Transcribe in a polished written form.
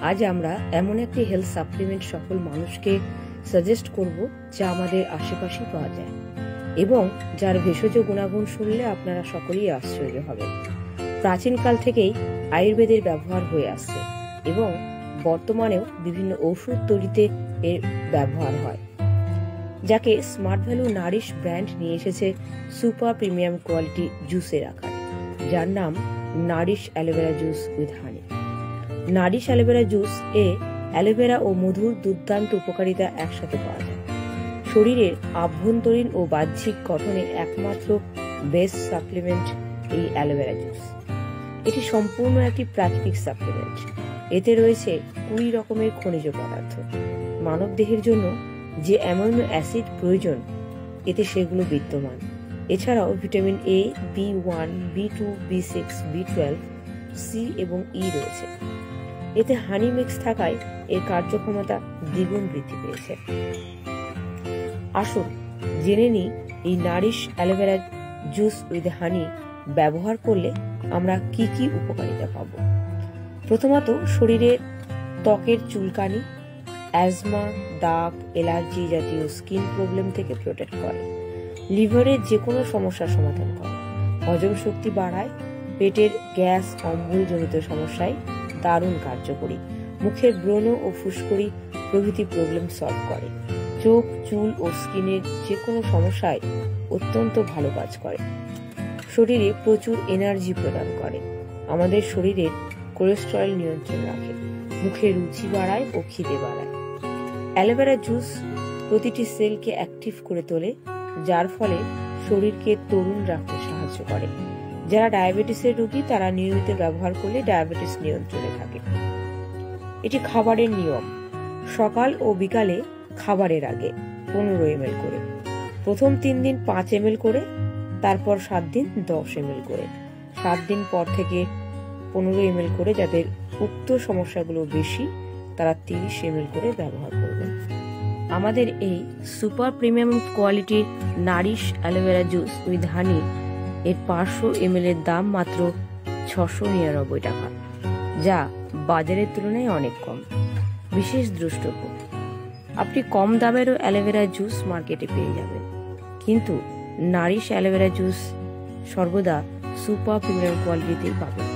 আজ আমরা এমন একটি হেলথ সাপ্লিমেন্ট সকল মানুষকে সাজেস্ট করব যা আমাদের আশেপাশে পাওয়া যায় এবং যার ভেষজ গুণাগুণ শুনলে আপনারা সকলেই আশ্চর্য হবেন। প্রাচীনকাল থেকেই আয়ুর্বেদের ব্যবহার হয়ে আসছে এবং বর্তমানেও বিভিন্ন ঔষধ তৈরিতে এর ব্যবহার হয়, যাকে স্মার্ট ভ্যালু নারিশ ব্র্যান্ড নিয়ে এসেছে সুপার প্রিমিয়াম কোয়ালিটি জুসের আকারে, যার নাম Nourish aloe vera juice with. Nourish aloe vera juice aloe vera মধুর দুর্দান্ত উপকারিতা একসাথে পাওয়া যায়। শরীরের আভ্যন্তরীণ ও বাহ্যিক গঠনে একমাত্র বেস্ট সাপ্লিমেন্ট এই অ্যালোভেরা জুস। এটি সম্পূর্ণ একটি প্রাকৃতিক সাপ্লিমেন্ট। এতে রয়েছে 20 রকমের খনিজ পদার্থ। মানব দেহের জন্য যে অ্যামাইনো অ্যাসিড প্রয়োজন এতে সেগুলো বিদ্যমান। এছাড়াও vitamin A, B1, B2, B6, B12, C এবং ই রয়েছে। এতে হানি মিক্স থাকায় এর কার্যক্ষমতা দ্বিগুণ বৃদ্ধি পেয়েছে। আসুন জেনে নিই এই নারিশ অ্যালোভেরা জুস উইথ হানি ব্যবহার করলে আমরা কি কি উপকারিতা পাব। প্রথমত, শরীরের ত্বকের চুলকানি, অ্যাজমা, দাগ, অ্যালার্জি জাতীয় স্কিন প্রবলেম থেকে প্রোটেক্ট করে। লিভারের যে কোনো সমস্যার সমাধান করে। হজম শক্তি বাড়ায়। পেটের গ্যাস অম্বলজনিত সমস্যায় দারুণ কার্যকরী। মুখের ব্রণ ও ফুসকুড়ি প্রভৃতি প্রবলেম সলভ করে। চোখ, চুল ও স্কিনের যে কোনো সমস্যায় অত্যন্ত ভালো কাজ করে। শরীরে প্রচুর এনার্জি প্রদান করে। আমাদের শরীরের কোলেস্টেরল নিয়ন্ত্রণ রাখে। মুখে রুচি বাড়ায় ও খিদে বাড়ায়। অ্যালোভেরা জুস প্রতিটি সেলকে অ্যাক্টিভ করে তোলে, যার ফলে শরীরকে তরুণ রাখতে সাহায্য করে। যারা ডায়াবেটিসের রোগী তারা নিয়মিত ব্যবহার করলে ডায়াবেটিস নিয়ন্ত্রণে থাকে। এটি খাবারের নিয়ম। সকাল ও বিকালে খাবারের আগে 15 ml করে, প্রথম 3 দিন 5 ml করে, তারপর 7 দিন 10 ml করে, 7 দিন পর থেকে 15 ml করে। যাদের উক্ত সমস্যাগুলো বেশি তারা 30 ml করে ব্যবহার করবেন। আমাদের এই সুপার প্রিমিয়াম কোয়ালিটির নারিশ অ্যালোভেরা জুস উইথ হানি এর 500 ml এর দাম মাত্র 699 টাকা, যা বাজারের তুলনায় অনেক কম। বিশেষ দ্রষ্টব্য, আপনি কম দামেরও অ্যালোভেরা জুস মার্কেটে পেয়ে যাবেন, কিন্তু নারিশ অ্যালোভেরা জুস সর্বদা সুপার প্রিমিয়াম কোয়ালিটিতেই পাবেন।